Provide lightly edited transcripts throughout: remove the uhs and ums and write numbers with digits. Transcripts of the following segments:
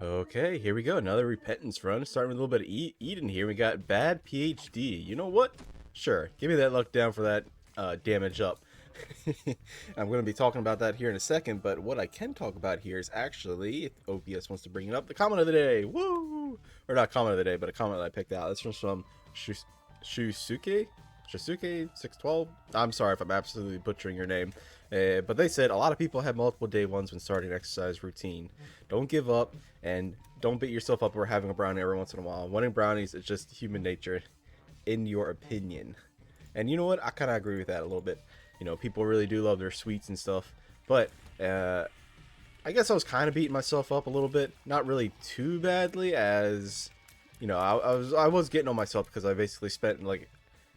Okay, here we go. Another repentance run. Starting with a little bit of Eden here. We got bad PhD. You know what? Sure. Give me that luck down for that damage up. I'm going to be talking about that here in a second, but what I can talk about here is actually, if OBS wants to bring it up, the comment of the day. Woo! Or not comment of the day, but a comment that I picked out. This one's from Shusuke? Shusuke612. I'm sorry if I'm absolutely butchering your name. But they said a lot of people have multiple day ones when starting an exercise routine. Don't give up and don't beat yourself up over having a brownie every once in a while. Wanting brownies is just human nature, in your opinion. And you know what? I kind of agree with that a little bit. You know, people really do love their sweets and stuff. But I guess I was kind of beating myself up a little bit. Not really too badly, as you know, I was getting on myself because I basically spent like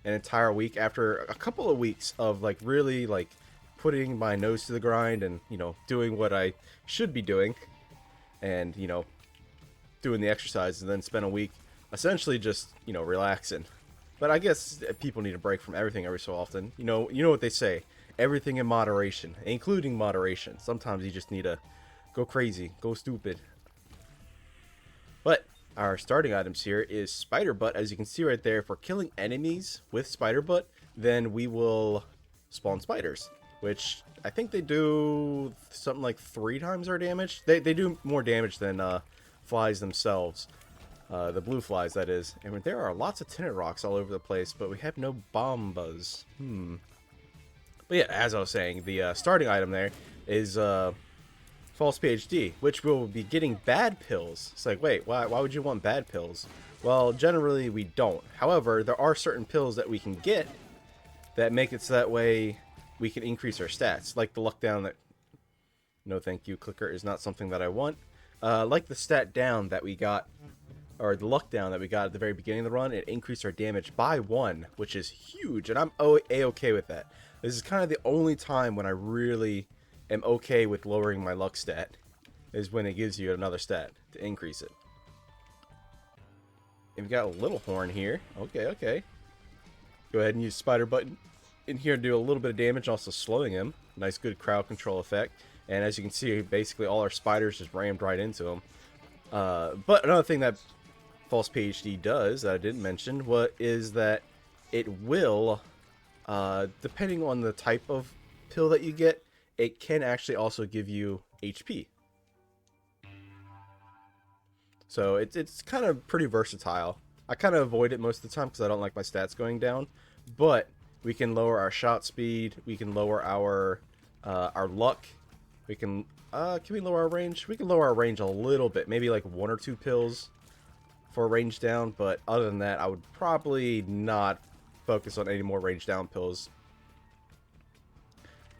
an entire week after a couple of weeks of like really like putting my nose to the grind and, you know, doing what I should be doing and, you know, doing the exercise, and then spend a week essentially just, you know, relaxing. But I guess people need a break from everything every so often. You know what they say, everything in moderation, including moderation. Sometimes you just need to go crazy, go stupid. But our starting items here is Spider Butt. As you can see right there, if we're killing enemies with Spider Butt, then we will spawn spiders, which I think they do something like 3 times our damage. They do more damage than flies themselves. The blue flies, that is. And there are lots of tinted rocks all over the place, but we have no bombas. But yeah, as I was saying, the starting item there is false PhD, which will be getting bad pills. It's like, wait, why would you want bad pills? Well, generally we don't. However, there are certain pills that we can get that make it so that way we can increase our stats. Like the luck down that... No thank you, clicker is not something that I want. Like the stat down that we got, or the luck down that we got at the very beginning of the run, it increased our damage by 1, which is huge, and I'm a-okay with that. This is kind of the only time when I really am okay with lowering my luck stat, is when it gives you another stat to increase it. And we got a little horn here. Okay. Go ahead and use Spider Button in here to do a little bit of damage, also slowing him. Nice, good crowd control effect. And as you can see, basically all our spiders just rammed right into him. But another thing that False PhD does that I didn't mention is that it will, depending on the type of pill that you get, it can actually also give you HP. So it's kind of pretty versatile. I kind of avoid it most of the time because I don't like my stats going down. But we can lower our shot speed. We can lower our luck. We can we lower our range? We can lower our range a little bit, maybe like 1 or 2 pills for range down. But other than that, I would probably not focus on any more range down pills.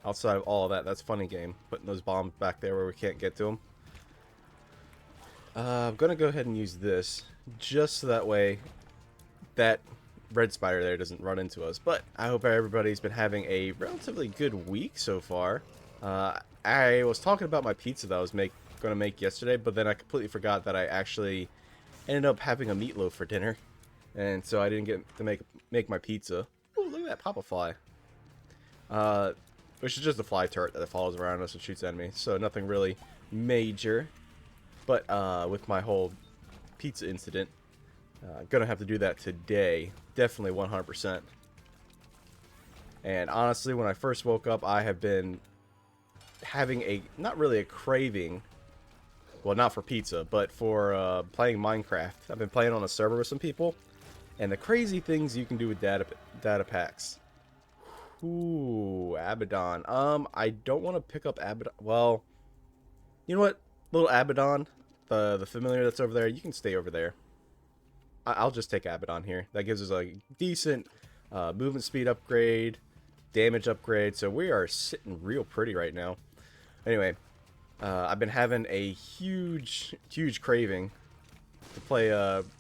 Outside of all of that, that's funny game. Putting those bombs back there where we can't get to them. I'm gonna go ahead and use this just so that way that red spider there doesn't run into us. But I hope everybody's been having a relatively good week so far. I was talking about my pizza that I was gonna make yesterday, but then I completely forgot that I actually ended up having a meatloaf for dinner, and so I didn't get to make my pizza. Ooh, look at that pop-up fly. Which is just a fly turret that follows around us and shoots enemies, so nothing really major. But with my whole pizza incident, gonna have to do that today, definitely 100%. And honestly, when I first woke up, I have been having not really a craving, well, not for pizza, but for playing Minecraft. I've been playing on a server with some people, and the crazy things you can do with data packs. Ooh, Abaddon. I don't want to pick up Abaddon. Well, you know what? Little Abaddon, the familiar that's over there, you can stay over there. I'll just take Abaddon here. That gives us a decent movement speed upgrade, damage upgrade, so we are sitting real pretty right now. Anyway, I've been having a huge craving to play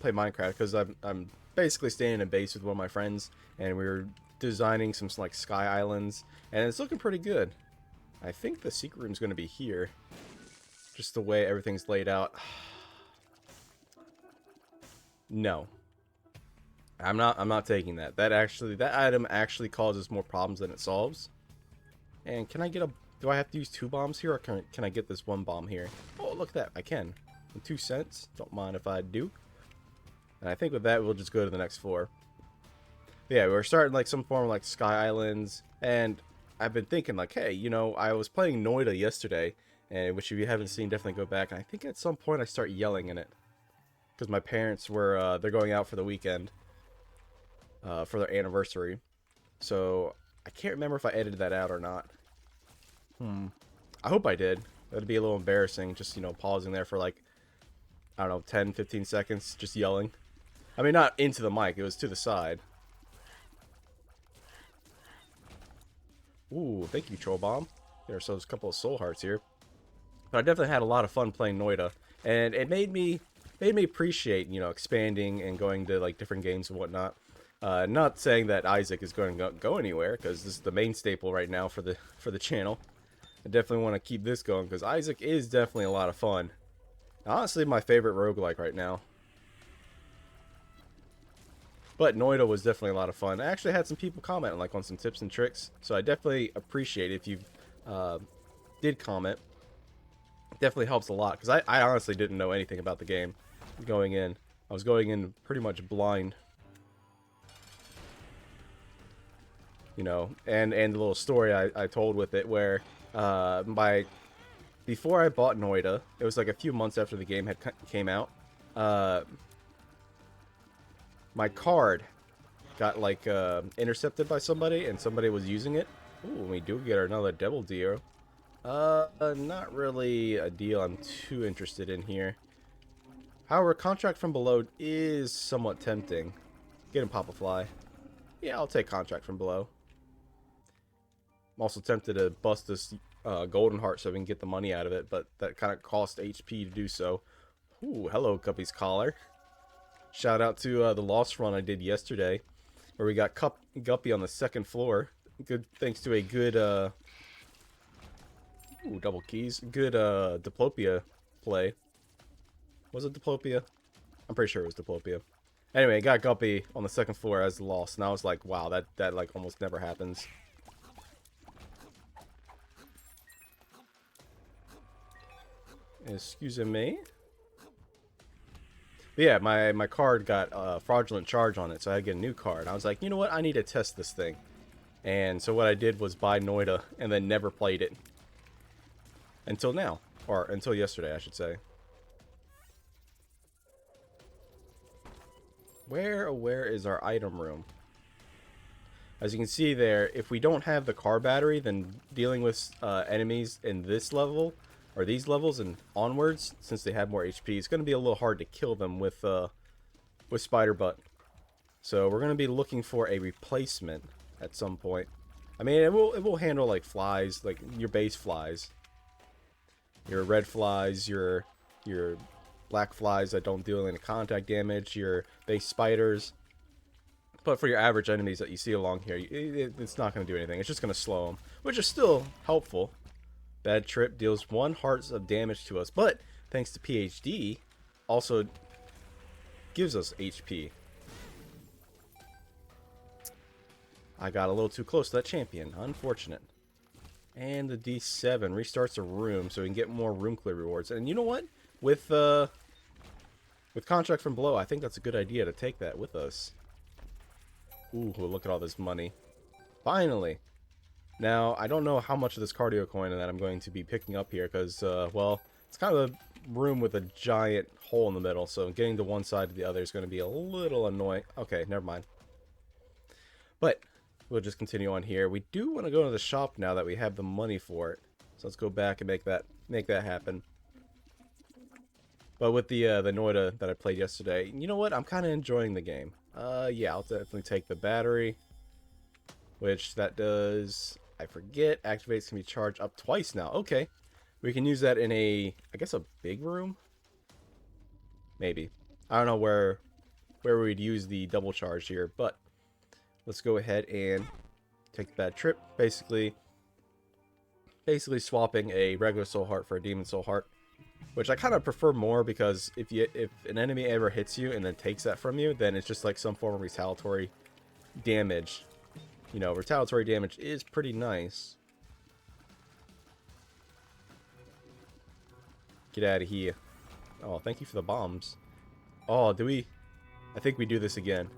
Minecraft because I'm basically staying in a base with one of my friends, and we were designing some like sky islands, and it's looking pretty good. I think the secret room's going to be here, just the way everything's laid out. No, I'm not taking that. That item actually causes more problems than it solves. And can I get do I have to use 2 bombs here, or can I get this 1 bomb here? Oh, look at that, I can. and 2 cents. Don't mind if I do. And I think with that, we'll just go to the next floor. Yeah, we're starting like some form of like Sky Islands, and I've been thinking like, hey, you know, I was playing Noida yesterday, and which if you haven't seen, definitely go back. And I think at some point I start yelling in it because my parents were they're going out for the weekend for their anniversary, so I can't remember if I edited that out or not. I hope I did. That'd be a little embarrassing, just, you know, pausing there for like, I don't know, 10, 15 seconds, just yelling. I mean, not into the mic, it was to the side. Ooh, thank you, Troll Bomb. Get ourselves a couple of soul hearts here. But I definitely had a lot of fun playing Noida, and it made me appreciate, you know, expanding and going to like different games and whatnot. Not saying that Isaac is going to go anywhere, because this is the main staple right now for the channel. I definitely want to keep this going because Isaac is definitely a lot of fun. Honestly, my favorite roguelike right now. But Noida was definitely a lot of fun. I actually had some people commenting like on some tips and tricks, so I definitely appreciate it if you did comment. It definitely helps a lot because I honestly didn't know anything about the game going in. I was going in pretty much blind. You know, and the little story I told with it where before I bought Noida, it was like a few months after the game came out. My card got like intercepted by somebody, and somebody was using it. Ooh, we do get another double deal. Not really a deal I'm too interested in here. However, contract from below is somewhat tempting. Get him, Papa Fly. Yeah, I'll take contract from below. I'm also tempted to bust this golden heart so we can get the money out of it, but that kind of costs HP to do so. Ooh, hello, Guppy's Collar. Shout out to the Lost Run I did yesterday, where we got Guppy on the second floor. Good, thanks to a good, ooh, double keys. Good Diplopia play. Was it Diplopia? I'm pretty sure it was Diplopia. Anyway, got Guppy on the second floor as the Lost, and I was like, wow, that like almost never happens. Excuse me. But yeah, my card got a fraudulent charge on it, so I had to get a new card. I was like, you know what? I need to test this thing. And so what I did was buy Noida and then never played it. Until now. Or until yesterday, I should say. Where is our item room? As you can see there, if we don't have the car battery, then dealing with enemies in this level, or these levels and onwards, since they have more HP, it's going to be a little hard to kill them with Spider Butt. So we're going to be looking for a replacement at some point. I mean, it will handle like flies, like your base flies, your red flies, your black flies that don't deal any contact damage, your base spiders. But for your average enemies that you see along here, it's not going to do anything. It's just going to slow them, which is still helpful. Bad Trip deals 1 hearts of damage to us, but thanks to PhD, also gives us HP. I got a little too close to that champion. Unfortunate. And the D7 restarts a room so we can get more room clear rewards. And you know what? With contract from below, I think that's a good idea to take that with us. Ooh, look at all this money. Finally! Now, I don't know how much of this cardio coin that I'm going to be picking up here, because, well, it's kind of a room with a giant hole in the middle, so getting to one side to the other is going to be a little annoying. Okay, never mind. But, we'll just continue on here. We do want to go to the shop now that we have the money for it. So let's go back and make that happen. But with the Noida that I played yesterday, you know what? I'm kind of enjoying the game. Yeah, I'll definitely take the battery. Which that does, I forget, activates can be charged up twice now. Okay. We can use that in I guess a big room? Maybe. I don't know where we'd use the double charge here, but let's go ahead and take the Bad Trip. Basically swapping a regular soul heart for a demon soul heart. Which I kind of prefer more because if an enemy ever hits you and then takes that from you, then it's just like some form of retaliatory damage. You know, retaliatory damage is pretty nice. Get out of here. Oh, thank you for the bombs. Oh, do we? I think we do this again.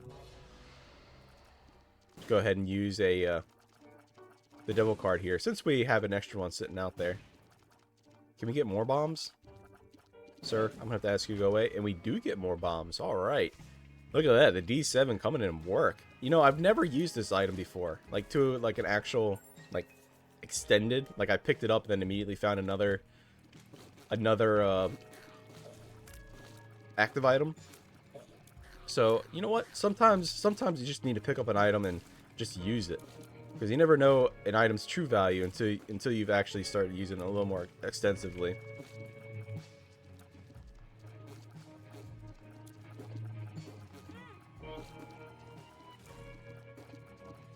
Go ahead and use a the devil card here, since we have an extra one sitting out there. Can we get more bombs? Sir, I'm gonna have to ask you to go away. And we do get more bombs. Alright. Look at that, the D7 coming in work. You know, I've never used this item before. Like, to, like, an actual, like, extended. Like, I picked it up and then immediately found another active item. So, you know what? Sometimes you just need to pick up an item and just use it. Because you never know an item's true value until you've actually started using it a little more extensively.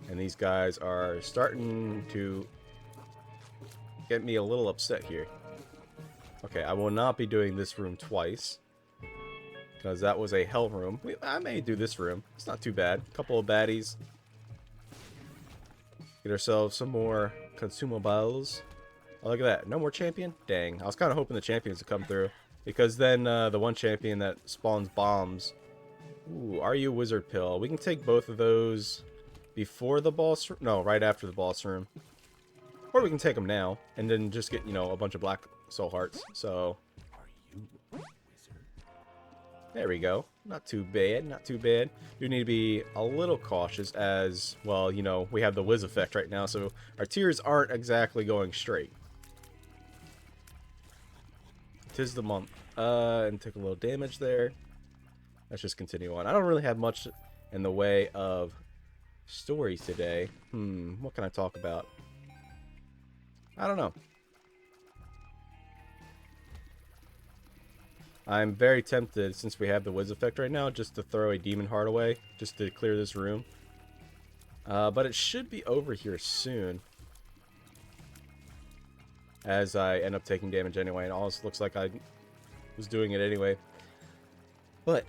And these guys are starting to get me a little upset here. Okay, I will not be doing this room twice, because that was a hell room. I may do this room. It's not too bad. A couple of baddies. Get ourselves some more consumables. Oh, look at that. No more champion? Dang. I was kind of hoping the champions would come through, because then the one champion that spawns bombs. Ooh, are you a wizard pill? We can take both of those before the boss room. No, right after the boss room. Or we can take them now and then just get, you know, a bunch of black soul hearts. So, there we go. Not too bad, not too bad. You need to be a little cautious as, well, you know, we have the whiz effect right now, so our tiers aren't exactly going straight. 'Tis the month. And take a little damage there. Let's just continue on. I don't really have much in the way of stories today. What can I talk about? I don't know. I'm very tempted, since we have the whiz effect right now, just to throw a demon heart away, just to clear this room. But it should be over here soon, as I end up taking damage anyway, and all this looks like I was doing it anyway. But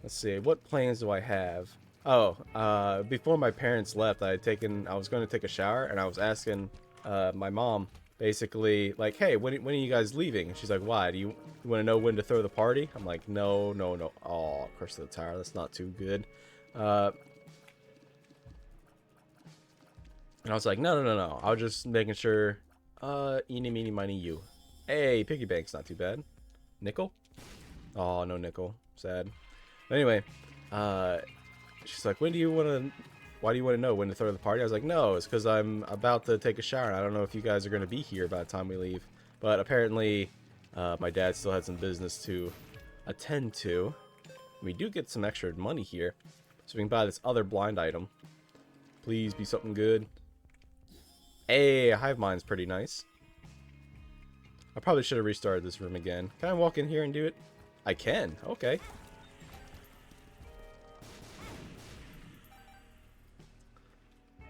let's see, what plans do I have? Oh, before my parents left, I was going to take a shower, and I was asking my mom, basically, like, hey, when are you guys leaving? And she's like, why? Do you want to know when to throw the party? I'm like, no. Oh, Curse of the Tower, that's not too good. And I was like, no. I was just making sure, eeny, meeny, miny, you. Hey, piggy bank's not too bad. Nickel? Oh, no nickel. Sad. But anyway, she's like, why do you want to know when to throw the party? I was like, no, it's because I'm about to take a shower, and I don't know if you guys are going to be here by the time we leave. But apparently, my dad still had some business to attend to. We do get some extra money here, so we can buy this other blind item. Please be something good. Hey, hive mind's pretty nice. I probably should have restarted this room again. Can I walk in here and do it? I can. Okay.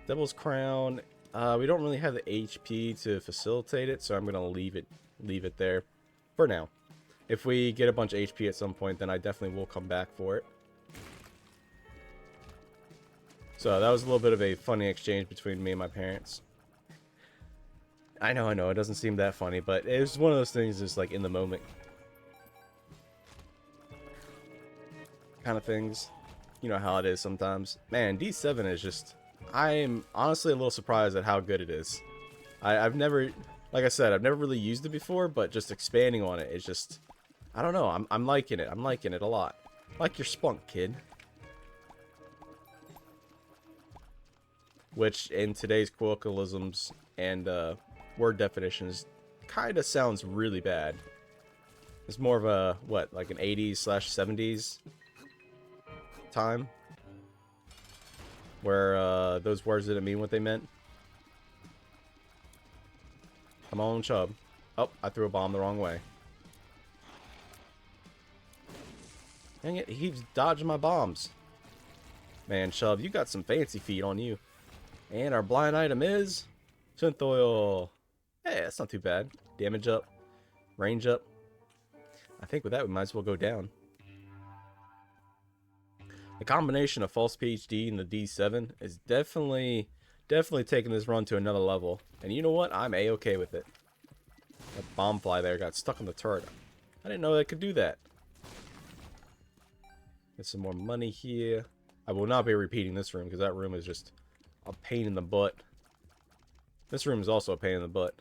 Devil's Crown. We don't really have the HP to facilitate it, so I'm gonna leave it there for now. If we get a bunch of HP at some point, then I definitely will come back for it. So that was a little bit of a funny exchange between me and my parents. I know, it doesn't seem that funny, but it was one of those things just like in the moment kind of things. You know how it is sometimes. Man, D7 is just... I'm honestly a little surprised at how good it is. I've never, like I said, I've never really used it before, but just expanding on it is just... I don't know, I'm liking it. I'm liking it a lot. Like your spunk, kid. Which, in today's colloquialisms and word definitions, kind of sounds really bad. It's more of a, what, like an 80s/70s time? Where those words didn't mean what they meant. Come on, Chubb. Oh, I threw a bomb the wrong way. Dang it, he keeps dodging my bombs. Man, Chubb, you got some fancy feet on you. And our blind item is... synth oil. Hey, that's not too bad. Damage up. Range up. I think with that, we might as well go down. The combination of false PhD and the D7 is definitely taking this run to another level. And you know what? I'm A-okay with it. That bomb fly there got stuck on the turret. I didn't know I could do that. Get some more money here. I will not be repeating this room because that room is just a pain in the butt. This room is also a pain in the butt.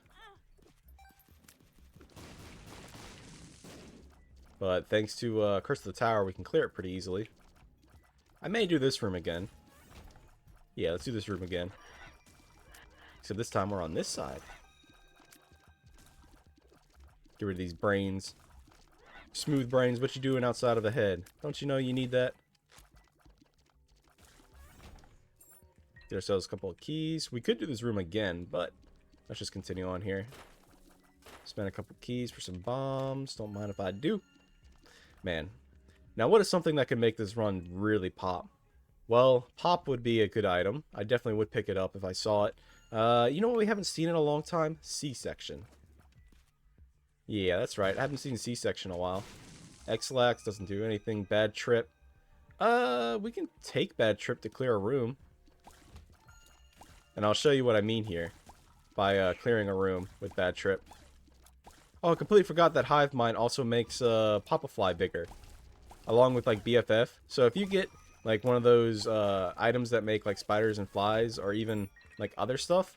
But thanks to Curse of the Tower, we can clear it pretty easily. I may do this room again. Yeah, let's do this room again. Except this time we're on this side. Get rid of these brains. Smooth brains, what you doing outside of the head? Don't you know you need that? Get ourselves a couple of keys. We could do this room again, but let's just continue on here. Spend a couple of keys for some bombs. Don't mind if I do. Man. Now, what is something that could make this run really pop? Well, pop would be a good item. I definitely would pick it up if I saw it. You know what we haven't seen in a long time? C-section. Yeah, that's right. I haven't seen C-section in a while. X-Lax doesn't do anything. Bad Trip. We can take Bad Trip to clear a room. And I'll show you what I mean here by clearing a room with Bad Trip. Oh, I completely forgot that Hive Mind also makes Pop-a-Fly bigger. Along with, like, BFF. So if you get, like, one of those items that make, like, spiders and flies, or even, like, other stuff,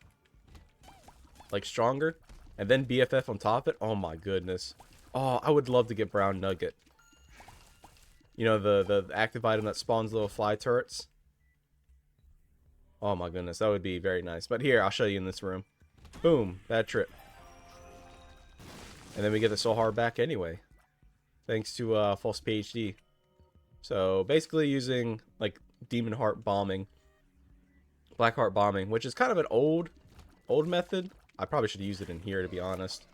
like, stronger, and then BFF on top of it, oh my goodness. Oh, I would love to get Brown Nugget. You know, the active item that spawns little fly turrets. Oh my goodness, that would be very nice. But here, I'll show you in this room. Boom, Bad Trip. And then we get the Soul Heart back anyway. Thanks to False PhD. So, basically using, like, Demon Heart bombing. Black Heart bombing, which is kind of an old method. I probably should have used it in here, to be honest.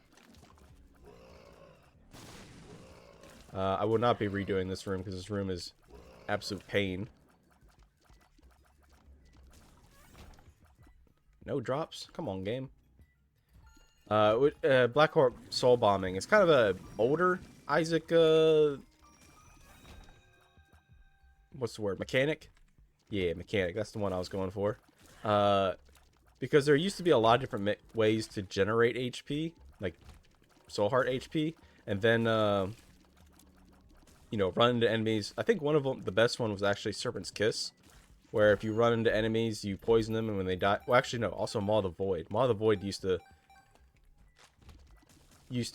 I will not be redoing this room, because this room is absolute pain. No drops? Come on, game. Black Heart Soul Bombing. It's kind of a older Isaac, what's the word? Mechanic? Yeah, mechanic. That's the one I was going for. Because there used to be a lot of different ways to generate HP, like Soul Heart HP, and then, you know, run into enemies. I think one of them, the best one, was actually Serpent's Kiss, where if you run into enemies, you poison them, and when they die... Well, actually, no, also Maw of the Void. Maw of the Void used to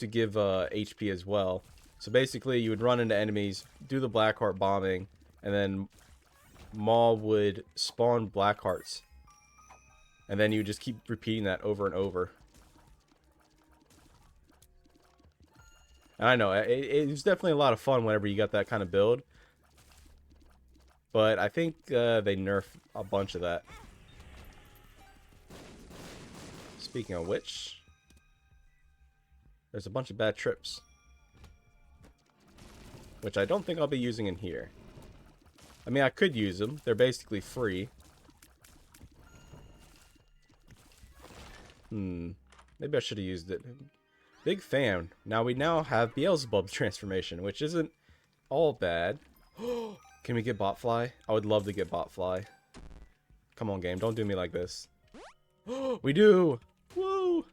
give HP as well. So basically, you would run into enemies, do the Blackheart bombing, and then Maw would spawn Blackhearts. And then you just keep repeating that over and over. And I know, it was definitely a lot of fun whenever you got that kind of build. But I think they nerfed a bunch of that. Speaking of which, there's a bunch of bad trips. Which I don't think I'll be using in here. I mean, I could use them. They're basically free. Maybe I should have used it. Big fan. Now we have Beelzebub's transformation, which isn't all bad. Can we get Botfly? I would love to get Botfly. Come on, game. Don't do me like this. We do! Woo!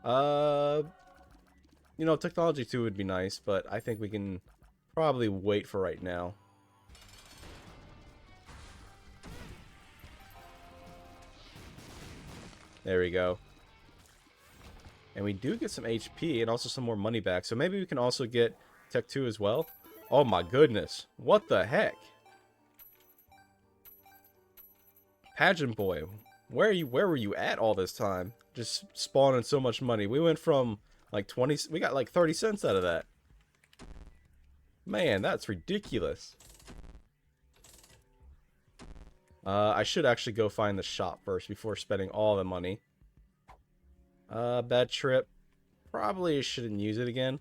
You know, Technology 2 would be nice, but I think we can probably wait for right now. There we go. And we do get some HP and also some more money back. So maybe we can also get Tech 2 as well. Oh my goodness. What the heck? Pageant Boy. Where were you at all this time? Just spawning so much money. We went from like 20... We got like 30 cents out of that. Man, that's ridiculous. I should actually go find the shop first before spending all the money. Bad trip. Probably shouldn't use it again.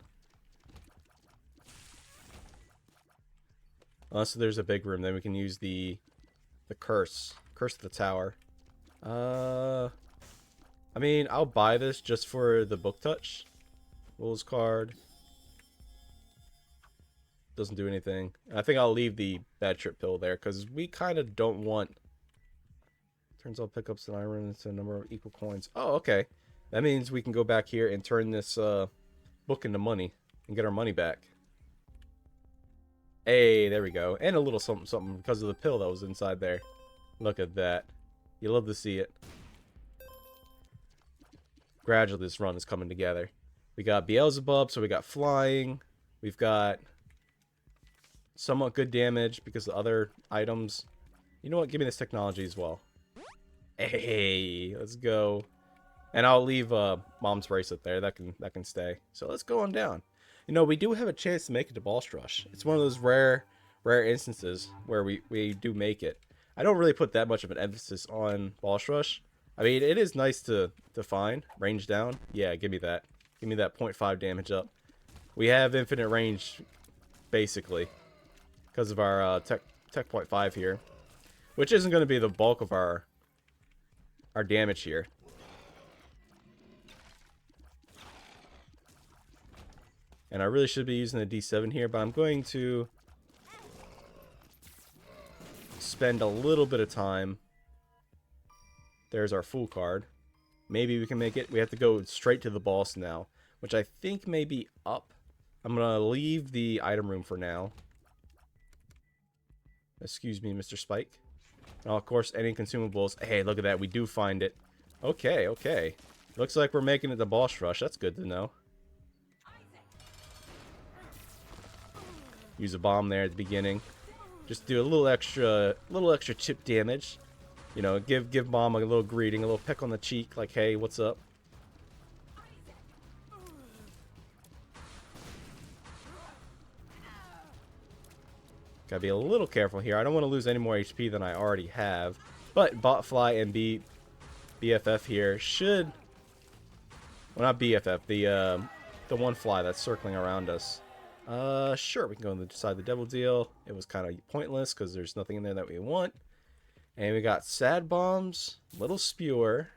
Unless there's a big room, then we can use the curse. Curse of the tower. I mean, I'll buy this just for the book touch. Rules card. Doesn't do anything. I think I'll leave the bad trip pill there, because we kind of don't want... Turns all pickups and I run into a number of equal coins. Oh, okay. That means we can go back here and turn this book into money and get our money back. Hey, there we go. And a little something something because of the pill that was inside there. Look at that. You love to see it. Gradually, this run is coming together. We got Beelzebub, so we got flying. We've got somewhat good damage because of other items. You know what? Give me this technology as well. Hey, let's go. And I'll leave Mom's bracelet there. That can stay. So let's go on down. You know, we do have a chance to make it to Boss Rush. It's one of those rare instances where we do make it. I don't really put that much of an emphasis on Boss Rush. I mean, it is nice to find. Range down. Yeah, give me that. Give me that 0.5 damage up. We have infinite range, basically, because of our tech 0.5 here, which isn't going to be the bulk of our damage here. And I really should be using the D7 here, but I'm going to spend a little bit of time. There's our Fool card. Maybe we can make it. We have to go straight to the boss now, which I think may be up. I'm going to leave the item room for now. Excuse me, Mr. Spike. And of course, any consumables. Hey, look at that. We do find it. Okay, okay. Looks like we're making it to Boss Rush. That's good to know. Use a bomb there at the beginning. Just do a little extra chip damage. You know, give Mom a little greeting, a little peck on the cheek, like, hey, what's up? Gotta be a little careful here. I don't want to lose any more HP than I already have. But Botfly and BFF here should... Well, not BFF. The one fly that's circling around us. Sure, we can go inside the Devil Deal. It was kind of pointless because there's nothing in there that we want. And we got Sad Bombs, Little Spewer,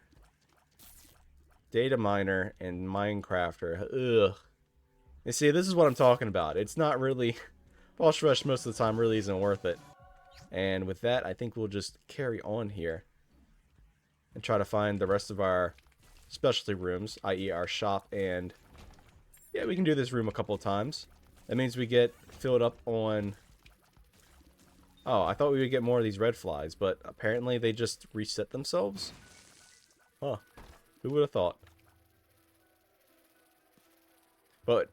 Data Miner, and Minecrafter. Ugh. You see, this is what I'm talking about. It's not really... Boss Rush most of the time really isn't worth it. And with that, I think we'll just carry on here. And try to find the rest of our specialty rooms, i.e. our shop, and... Yeah, we can do this room a couple of times. That means we get filled up on... Oh, I thought we would get more of these red flies, but apparently they just reset themselves? Huh. Who would have thought? But,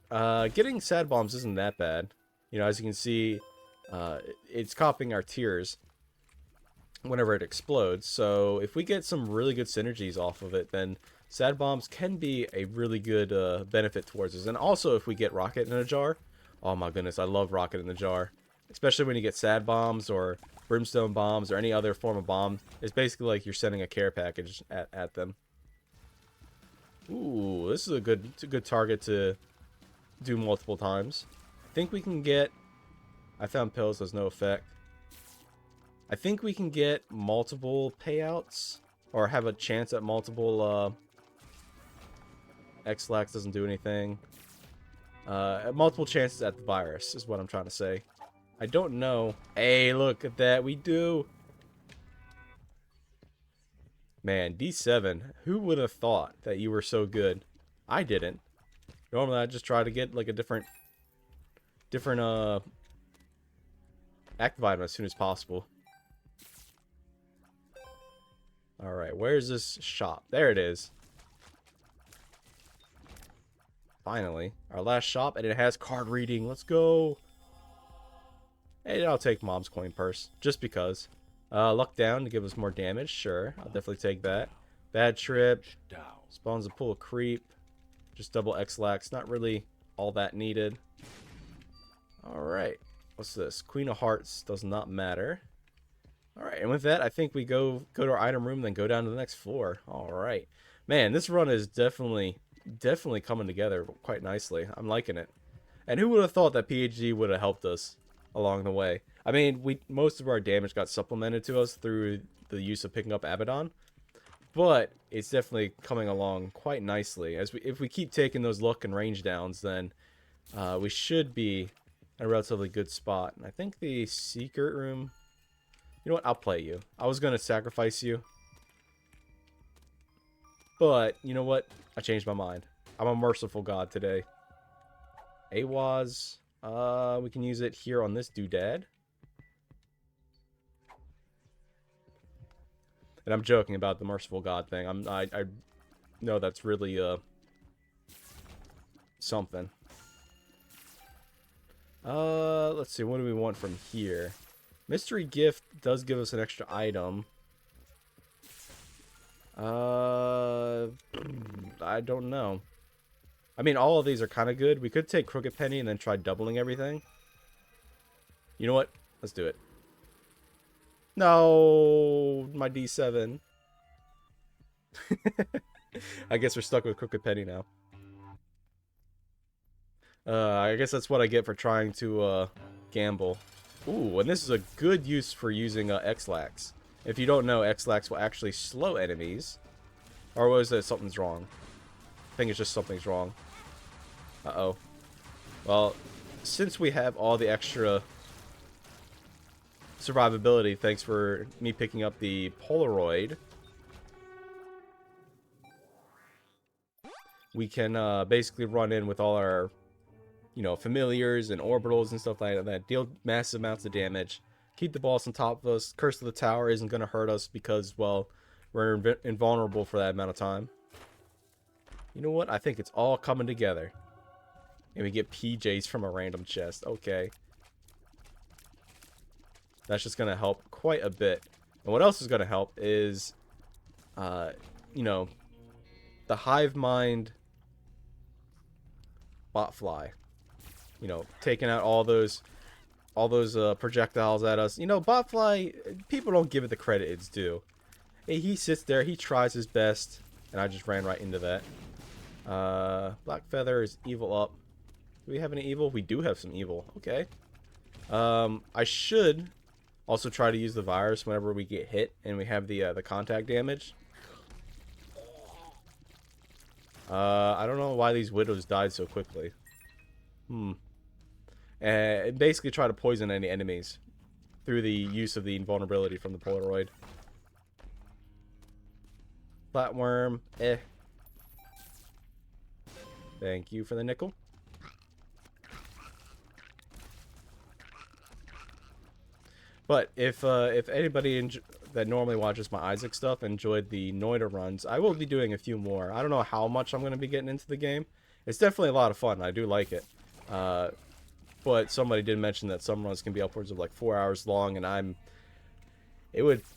getting Sad Bombs isn't that bad. You know, as you can see, it's copying our tears whenever it explodes. So, if we get some really good synergies off of it, then Sad Bombs can be a really good benefit towards us. And also, if we get Rocket in a jar... Oh my goodness, I love Rocket in the jar. Especially when you get Sad Bombs or Brimstone Bombs or any other form of bomb. It's basically like you're sending a care package at them. Ooh, this is a good target to do multiple times. I think we can get... I found pills, there's no effect. I think we can get multiple payouts. Or have a chance at multiple... X-Lax doesn't do anything. Multiple chances at the virus is what I'm trying to say. I don't know. Hey, look at that. We do. Man, D7. Who would have thought that you were so good? I didn't. Normally, I just try to get like a different active item as soon as possible. Alright, where's this shop? There it is. Finally, our last shop, and it has card reading. Let's go. Hey, I'll take Mom's coin purse, just because. Luck down to give us more damage. Sure, I'll definitely take that. Bad trip. Spawns a pool of creep. Just double X-Lax. Not really all that needed. Alright. What's this? Queen of Hearts does not matter. Alright, and with that, I think we go to our item room, then go down to the next floor. Alright. Man, this run is definitely coming together quite nicely. I'm liking it. And who would have thought that PhD would have helped us along the way? I mean, most of our damage got supplemented to us through the use of picking up Abaddon, but it's definitely coming along quite nicely. If we keep taking those luck and range downs, then we should be in a relatively good spot. And I think the secret room... You know what? I'll play you. I was going to sacrifice you. But, you know what? I changed my mind. I'm a merciful god today. AWAS. We can use it here on this doodad. And I'm joking about the merciful God thing. I know that's really something. Let's see. What do we want from here? Mystery gift does give us an extra item. I don't know. I mean, all of these are kind of good. We could take Crooked Penny and then try doubling everything. You know what? Let's do it. No, my D7. I guess we're stuck with Crooked Penny now. I guess that's what I get for trying to gamble. Ooh, and this is a good use for using X-Lax. If you don't know, X-Lax will actually slow enemies. Or was it something's wrong? I think it's just something's wrong. Uh-oh. Well, since we have all the extra survivability, thanks for me picking up the Polaroid, we can basically run in with all our, you know, familiars and orbitals and stuff like that. Deal massive amounts of damage. Keep the boss on top of us. Curse of the Tower isn't going to hurt us because, well, we're invulnerable for that amount of time. You know what? I think it's all coming together. And we get PJs from a random chest. Okay. That's just going to help quite a bit. And what else is going to help is, you know, the hive mind botfly. You know, taking out all those projectiles at us. You know, botfly, people don't give it the credit it's due. He sits there, he tries his best, and I just ran right into that. Black Feather is evil up. Do we have any evil? We do have some evil. Okay. I should also try to use the virus whenever we get hit and we have the contact damage. I don't know why these widows died so quickly. And basically try to poison any enemies through the use of the invulnerability from the Polaroid. Flatworm, eh. Thank you for the nickel. But if anybody that normally watches my Isaac stuff enjoyed the Noida runs, I will be doing a few more. I don't know how much I'm going to be getting into the game. It's definitely a lot of fun. I do like it. But somebody did mention that some runs can be upwards of like 4 hours long, and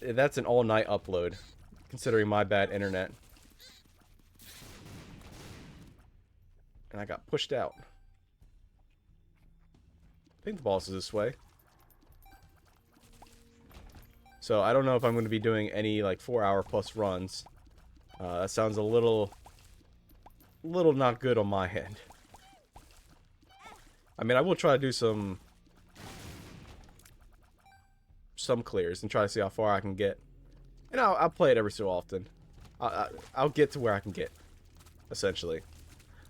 that's an all-night upload, considering my bad internet. And I got pushed out. I think the boss is this way. So I don't know if I'm going to be doing any like 4-hour plus runs. That sounds a little not good on my end. I mean, I will try to do some clears and try to see how far I can get. And I'll play it every so often. I'll get to where I can get, essentially.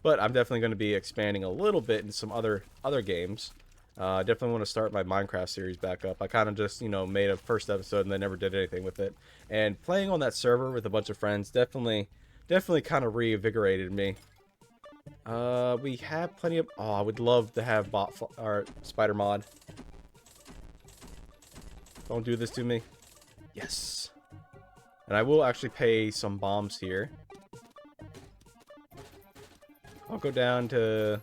But I'm definitely going to be expanding a little bit in some other games. I definitely want to start my Minecraft series back up. I kind of just, you know, made a first episode and then never did anything with it. And playing on that server with a bunch of friends definitely kind of reinvigorated me. We have plenty of... Oh, I would love to have spider mod. Don't do this to me. Yes. And I will actually pay some bombs here. I'll go down to...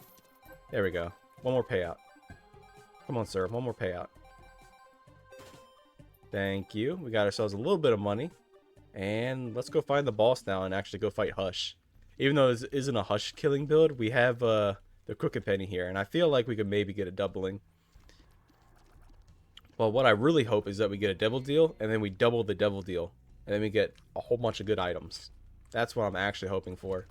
There we go. One more payout. Come on, sir. One more payout. Thank you. We got ourselves a little bit of money. And let's go find the boss now and actually go fight Hush. Even though this isn't a Hush killing build, we have the Crooked Penny here. And I feel like we could maybe get a doubling. Well, what I really hope is that we get a devil deal, and then we double the devil deal. And then we get a whole bunch of good items. That's what I'm actually hoping for.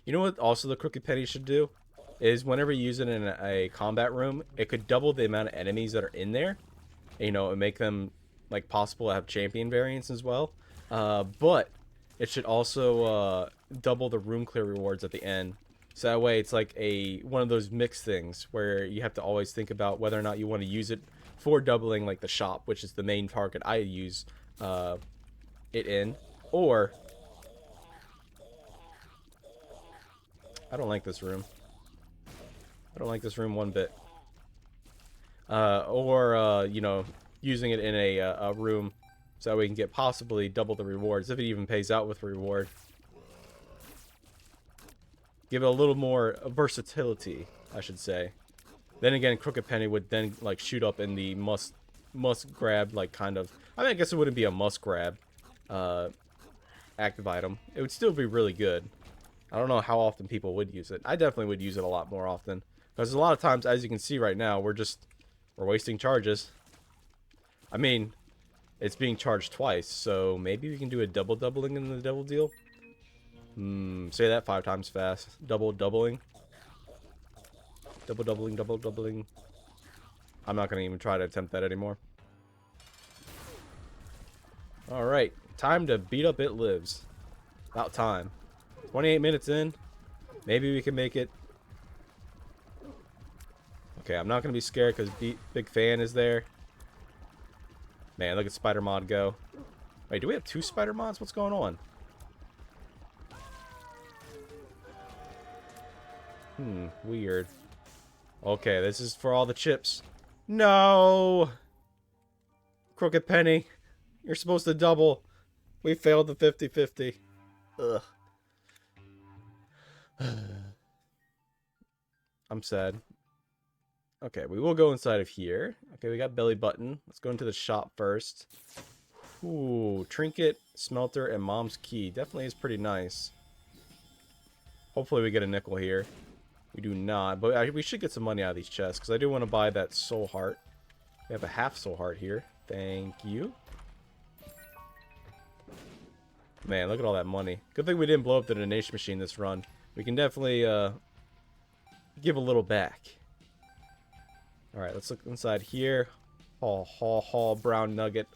You know what also the Crooked Penny should do? Is whenever you use it in a combat room, it could double the amount of enemies that are in there. You know, and make them like possible to have champion variants as well. But it should also double the room clear rewards at the end. So that way it's like one of those mixed things where you have to always think about whether or not you want to use it for doubling like the shop, which is the main target I use it in, or I don't like this room. I don't like this room one bit. You know, using it in a room so that we can get possibly double the rewards, if it even pays out with reward. Give it a little more versatility, I should say. Then again, Crooked Penny would then, like, shoot up in the must grab, like, kind of... I mean, I guess it wouldn't be a must grab active item. It would still be really good. I don't know how often people would use it. I definitely would use it a lot more often. Because a lot of times, as you can see right now, we're wasting charges. I mean, it's being charged twice, so maybe we can do a doubling in the double deal? Say that 5 times fast. Doubling. Doubling. I'm not going to even try to attempt that anymore. Alright, time to beat up It Lives. About time. 28 minutes in. Maybe we can make it. Okay, I'm not going to be scared because Big Fan is there. Man, look at Spider Mod go. Wait, do we have 2 Spider Mods? What's going on? Weird. Okay, this is for all the chips. No! Crooked Penny. You're supposed to double. We failed the 50-50. Ugh. I'm sad. Okay, we will go inside of here. Okay, we got Belly Button. Let's go into the shop first. Ooh, Trinket, Smelter, and Mom's Key. Definitely is pretty nice. Hopefully we get a nickel here. We do not, but we should get some money out of these chests, because I do want to buy that Soul Heart. We have a half Soul Heart here. Thank you. Man, look at all that money. Good thing we didn't blow up the donation machine this run. We can definitely give a little back. Alright, let's look inside here. Brown Nugget.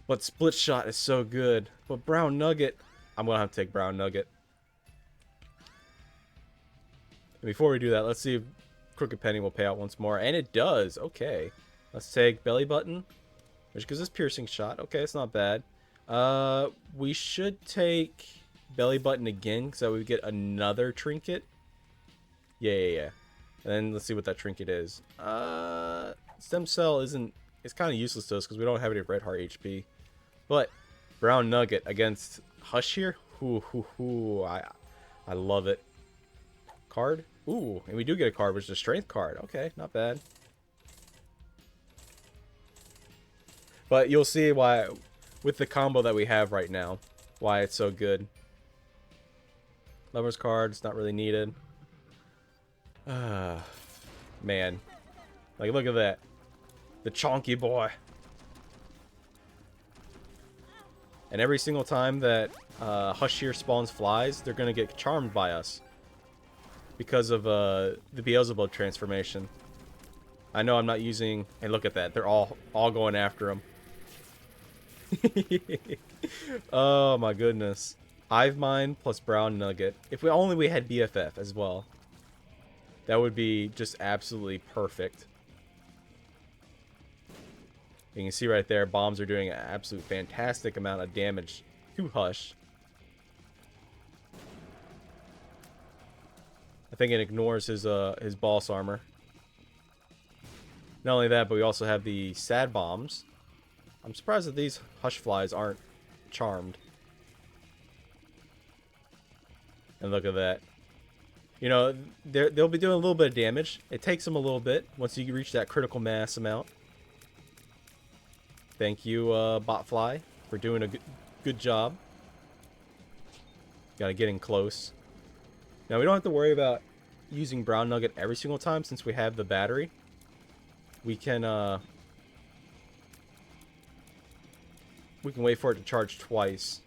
But Split Shot is so good. But Brown Nugget, I'm going to have to take Brown Nugget. And before we do that, let's see if Crooked Penny will pay out once more. And it does. Okay. Let's take Belly Button, which gives us Piercing Shot. Okay, it's not bad. We should take Belly Button again, so we get another Trinket. Yeah. And then let's see what that Trinket is. Stem Cell isn't... It's kind of useless to us because we don't have any Red Heart HP. But Brown Nugget against Hush here. I love it. Card. Ooh, and we do get a card, which is a Strength card. Okay, not bad. But you'll see why, with the combo that we have right now, why it's so good. Lover's card, it's not really needed. Man. Like, look at that. The chonky boy. And every single time that Hush here spawns flies, they're going to get charmed by us. Because of the Beelzebub transformation. I know I'm not using... Hey, look at that. They're all going after him. Oh, my goodness. Hive Mind plus Brown Nugget. If we had BFF as well. That would be just absolutely perfect. You can see right there, bombs are doing an absolute fantastic amount of damage to Hush. I think it ignores his boss armor. Not only that, but we also have the sad bombs. I'm surprised that these Hush flies aren't charmed. And look at that. You know, they'll be doing a little bit of damage. It takes them a little bit once you reach that critical mass amount. Thank you, Botfly, for doing a good job. Gotta get in close. Now, we don't have to worry about using Brown Nugget every single time since we have the battery. We can wait for it to charge twice.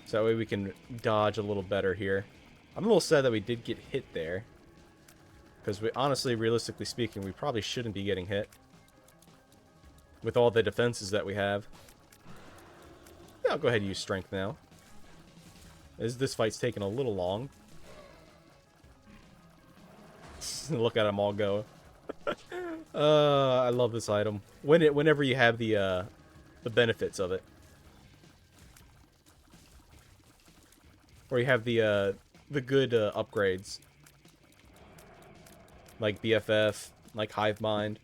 So that way we can dodge a little better here. I'm a little sad that we did get hit there. Because we honestly, realistically speaking, we probably shouldn't be getting hit. With all the defenses that we have. Yeah, I'll go ahead and use Strength now. As this fight's taking a little long. Look at them all go. I love this item. Whenever you have the benefits of it. where you have the good upgrades, like BFF, like Hive Mind.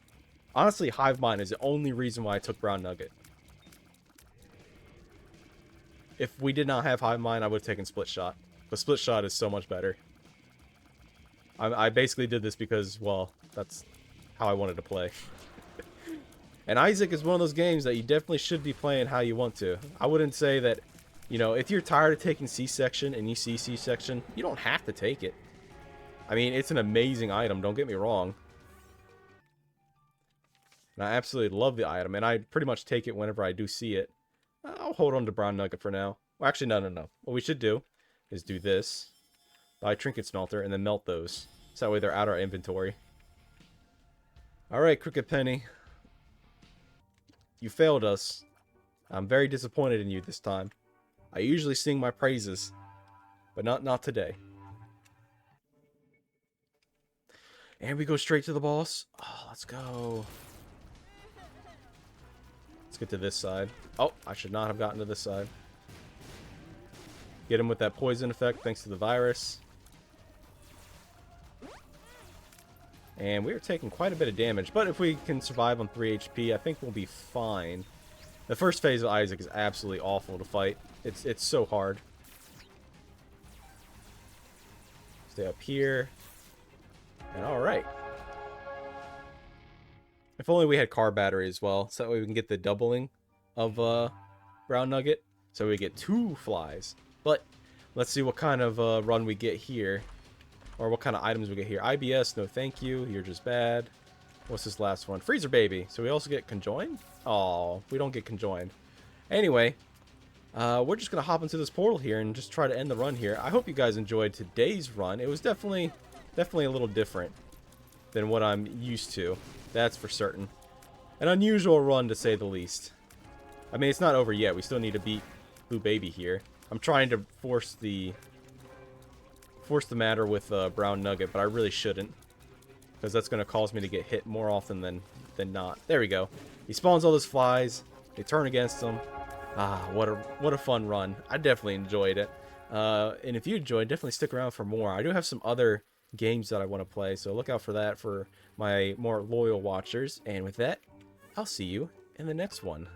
Honestly, Hive Mind is the only reason why I took Brown Nugget. If we did not have Hive Mind, I would have taken Split Shot. But Split Shot is so much better. I basically did this because, well, that's how I wanted to play. And Isaac is one of those games that you definitely should be playing how you want to. I wouldn't say that, you know, if you're tired of taking C-Section and you see C-Section, you don't have to take it. I mean, it's an amazing item, don't get me wrong. And I absolutely love the item, and I pretty much take it whenever I do see it. I'll hold on to Brown Nugget for now. Well, actually, no. What we should do is do this. Buy Trinket Smelter, and then melt those. So that way they're out of our inventory. Alright, Crooked Penny. You failed us. I'm very disappointed in you this time. I usually sing my praises, but not today. And we go straight to the boss. Oh, let's go. Let's get to this side. Oh, I should not have gotten to this side. Get him with that poison effect thanks to the virus. And we are taking quite a bit of damage, but if we can survive on 3 HP, I think we'll be fine. The first phase of Isaac is absolutely awful to fight. It's so hard. Stay up here. And alright. If only we had car battery as well, so that way we can get the doubling of Brown Nugget. So we get 2 flies. But let's see what kind of run we get here. Or what kind of items we get here. IBS, no thank you. You're just bad. What's this last one? Freezer Baby. So we also get conjoined? Oh, we don't get conjoined. Anyway, we're just going to hop into this portal here and just try to end the run here. I hope you guys enjoyed today's run. It was definitely a little different than what I'm used to. That's for certain. An unusual run, to say the least. I mean, it's not over yet. We still need to beat Blue Baby here. I'm trying to force the matter with Brown Nugget, but I really shouldn't, because that's going to cause me to get hit more often than not. There we go. He spawns all those flies. They turn against him. Ah, what a fun run. I definitely enjoyed it. And if you enjoyed, definitely stick around for more. I do have some other games that I want to play, so look out for that for my more loyal watchers. And with that, I'll see you in the next one.